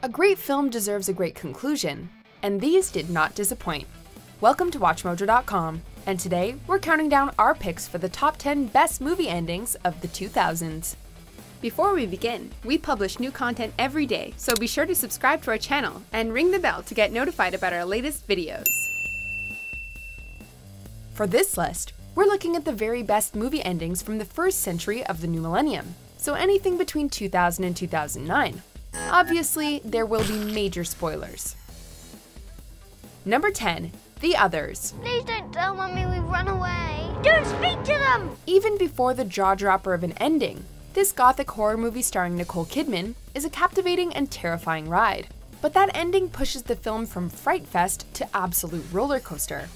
A great film deserves a great conclusion, and these did not disappoint. Welcome to WatchMojo.com, and today we're counting down our picks for the top 10 best movie endings of the 2000s. Before we begin, we publish new content every day, so be sure to subscribe to our channel and ring the bell to get notified about our latest videos. For this list, we're looking at the very best movie endings from the first century of the new millennium, so anything between 2000 and 2009. Obviously, there will be major spoilers. Number 10. The Others. Please don't tell Mommy we've run away. Don't speak to them! Even before the jaw-dropper of an ending, this gothic horror movie starring Nicole Kidman is a captivating and terrifying ride. But that ending pushes the film from fright fest to absolute roller coaster.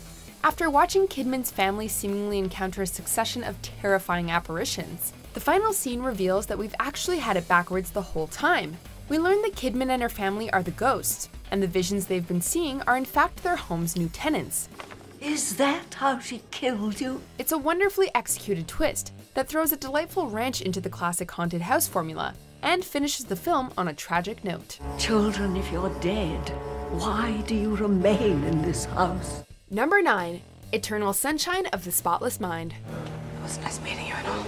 After watching Kidman's family seemingly encounter a succession of terrifying apparitions, the final scene reveals that we've actually had it backwards the whole time. We learn that Kidman and her family are the ghosts, and the visions they've been seeing are in fact their home's new tenants. Is that how she killed you? It's a wonderfully executed twist that throws a delightful wrench into the classic haunted house formula, and finishes the film on a tragic note. Children, if you're dead, why do you remain in this house? Number 9. Eternal Sunshine of the Spotless Mind. It was nice meeting you and all.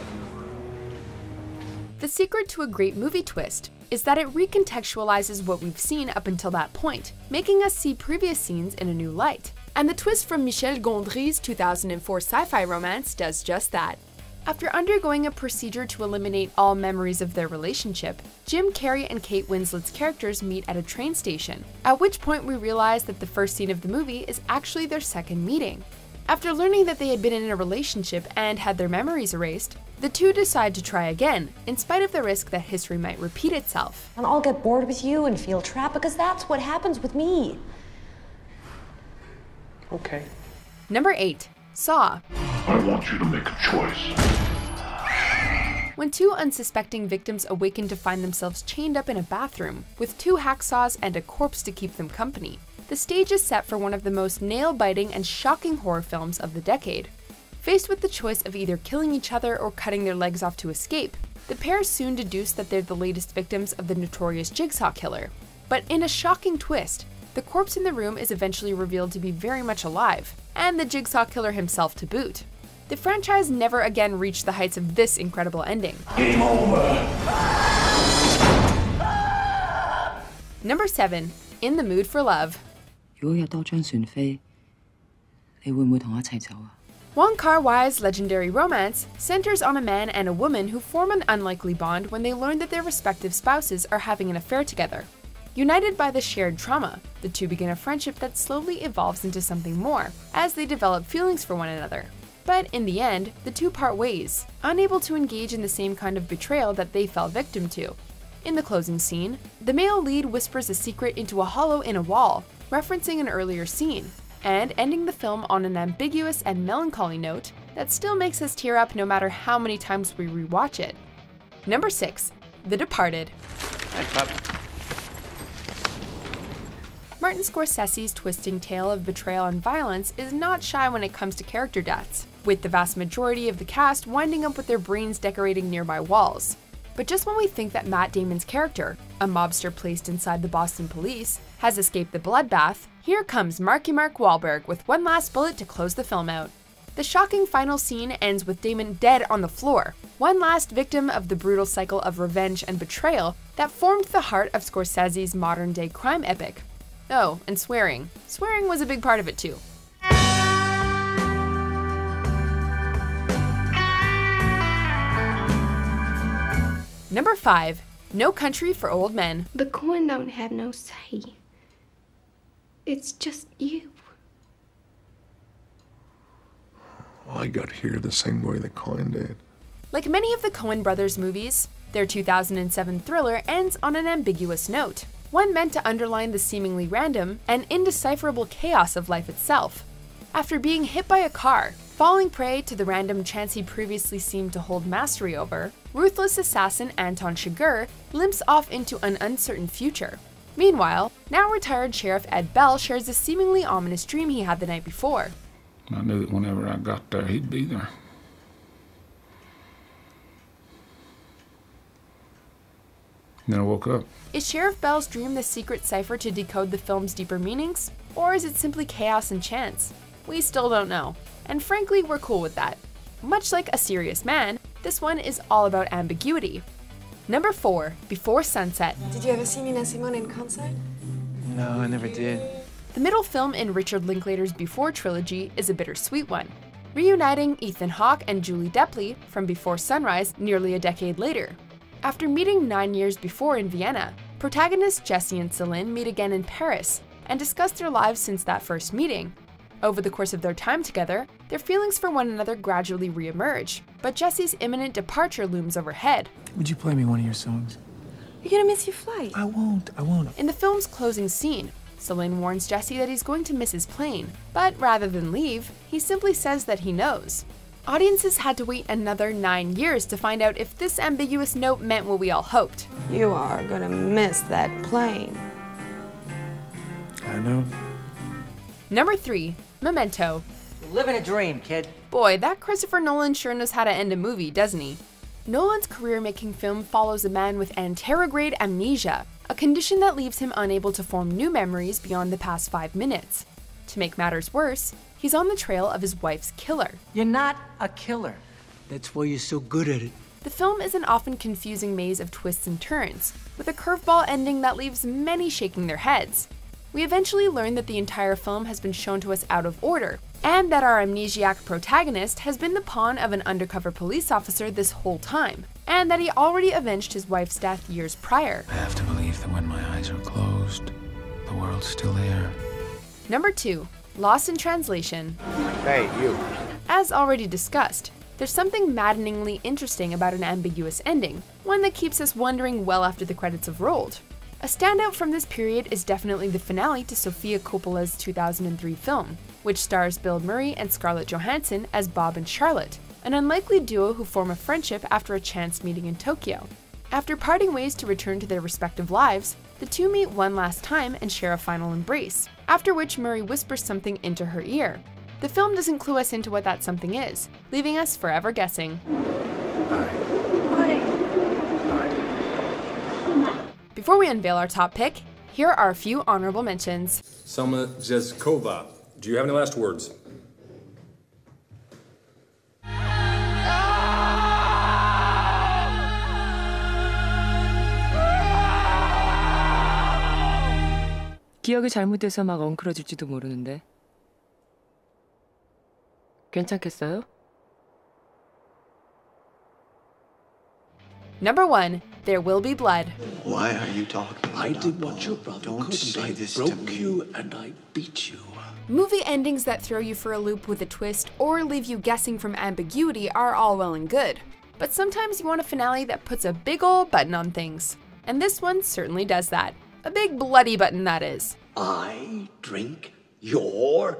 The secret to a great movie twist is that it recontextualizes what we've seen up until that point, making us see previous scenes in a new light. And the twist from Michel Gondry's 2004 sci-fi romance does just that. After undergoing a procedure to eliminate all memories of their relationship, Jim Carrey and Kate Winslet's characters meet at a train station, at which point we realize that the first scene of the movie is actually their second meeting. After learning that they had been in a relationship and had their memories erased, the two decide to try again, in spite of the risk that history might repeat itself. And I'll get bored with you and feel trapped because that's what happens with me. Okay. Number 8. Saw. I want you to make a choice. When two unsuspecting victims awaken to find themselves chained up in a bathroom, with two hacksaws and a corpse to keep them company, the stage is set for one of the most nail-biting and shocking horror films of the decade. Faced with the choice of either killing each other or cutting their legs off to escape, the pair soon deduce that they're the latest victims of the notorious Jigsaw Killer. But in a shocking twist, the corpse in the room is eventually revealed to be very much alive, and the Jigsaw Killer himself to boot. The franchise never again reached the heights of this incredible ending. Game over. Number 7. In the Mood for Love. 如果有多張船飛，你會唔會同我一齊走啊？ Wong Kar-wai's legendary romance centers on a man and a woman who form an unlikely bond when they learn that their respective spouses are having an affair together. United by the shared trauma, the two begin a friendship that slowly evolves into something more as they develop feelings for one another. But in the end, the two part ways, unable to engage in the same kind of betrayal that they fell victim to. In the closing scene, the male lead whispers a secret into a hollow in a wall, referencing an earlier scene, and ending the film on an ambiguous and melancholy note that still makes us tear up no matter how many times we rewatch it. Number 6. The Departed. Hey, pup. Martin Scorsese's twisting tale of betrayal and violence is not shy when it comes to character deaths, with the vast majority of the cast winding up with their brains decorating nearby walls. But just when we think that Matt Damon's character, a mobster placed inside the Boston police, has escaped the bloodbath, here comes Marky Mark Wahlberg with one last bullet to close the film out. The shocking final scene ends with Damon dead on the floor, one last victim of the brutal cycle of revenge and betrayal that formed the heart of Scorsese's modern-day crime epic. Oh, and swearing. Swearing was a big part of it too. Number 5. No Country for Old Men. The coin don't have no say. It's just you. I got here the same way the coin did. Like many of the Coen brothers' movies, their 2007 thriller ends on an ambiguous note, one meant to underline the seemingly random and indecipherable chaos of life itself. After being hit by a car, falling prey to the random chance he previously seemed to hold mastery over, ruthless assassin Anton Chigurh limps off into an uncertain future. Meanwhile, now retired Sheriff Ed Bell shares a seemingly ominous dream he had the night before. I knew that whenever I got there, he'd be there. Then I woke up. Is Sheriff Bell's dream the secret cipher to decode the film's deeper meanings? Or is it simply chaos and chance? We still don't know. And frankly, we're cool with that. Much like A Serious Man, this one is all about ambiguity. Number 4, Before Sunset. Did you ever see Nina Simone in concert? No, I never did. The middle film in Richard Linklater's Before trilogy is a bittersweet one, reuniting Ethan Hawke and Julie Delpy from Before Sunrise nearly a decade later. After meeting 9 years before in Vienna, protagonists Jesse and Celine meet again in Paris and discuss their lives since that first meeting. Over the course of their time together, their feelings for one another gradually re-emerge, but Jesse's imminent departure looms overhead. Would you play me one of your songs? You're gonna miss your flight. I won't. In the film's closing scene, Celine warns Jesse that he's going to miss his plane, but rather than leave, he simply says that he knows. Audiences had to wait another 9 years to find out if this ambiguous note meant what we all hoped. You are gonna miss that plane. I know. Number 3, Memento. Living a dream, kid. Boy, that Christopher Nolan sure knows how to end a movie, doesn't he? Nolan's career-making film follows a man with anterograde amnesia, a condition that leaves him unable to form new memories beyond the past 5 minutes. To make matters worse, he's on the trail of his wife's killer. You're not a killer. That's why you're so good at it. The film is an often confusing maze of twists and turns, with a curveball ending that leaves many shaking their heads. We eventually learn that the entire film has been shown to us out of order, and that our amnesiac protagonist has been the pawn of an undercover police officer this whole time, and that he already avenged his wife's death years prior. I have to believe that when my eyes are closed, the world's still there. Number 2, Lost in Translation. Hey, you. As already discussed, there's something maddeningly interesting about an ambiguous ending, one that keeps us wondering well after the credits have rolled. A standout from this period is definitely the finale to Sofia Coppola's 2003 film, which stars Bill Murray and Scarlett Johansson as Bob and Charlotte, an unlikely duo who form a friendship after a chance meeting in Tokyo. After parting ways to return to their respective lives, the two meet one last time and share a final embrace, after which Murray whispers something into her ear. The film doesn't clue us into what that something is, leaving us forever guessing. Before we unveil our top pick, here are a few honorable mentions. Selma Jezkova, do you have any last words? 기억이 잘못돼서 막 엉클어질지도 모르는데. 괜찮겠어요? Number 1, There Will Be Blood. Why are you talking? I did what your brother Don't say couldn't. this I to broke me. you and I beat you. Movie endings that throw you for a loop with a twist or leave you guessing from ambiguity are all well and good. But sometimes you want a finale that puts a big ol' button on things. And this one certainly does that. A big bloody button, that is. I drink your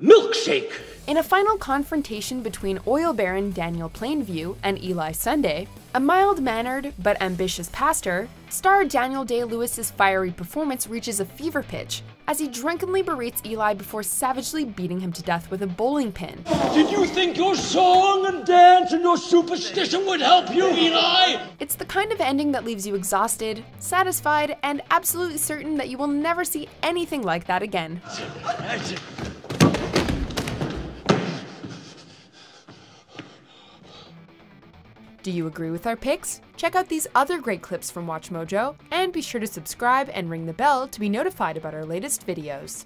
milkshake. In a final confrontation between oil baron Daniel Plainview and Eli Sunday, a mild-mannered but ambitious pastor, star Daniel Day-Lewis's fiery performance reaches a fever pitch as he drunkenly berates Eli before savagely beating him to death with a bowling pin. Did you think your song and dance and your superstition would help you, Eli? It's the kind of ending that leaves you exhausted, satisfied, and absolutely certain that you will never see anything like that again. Do you agree with our picks? Check out these other great clips from WatchMojo, and be sure to subscribe and ring the bell to be notified about our latest videos.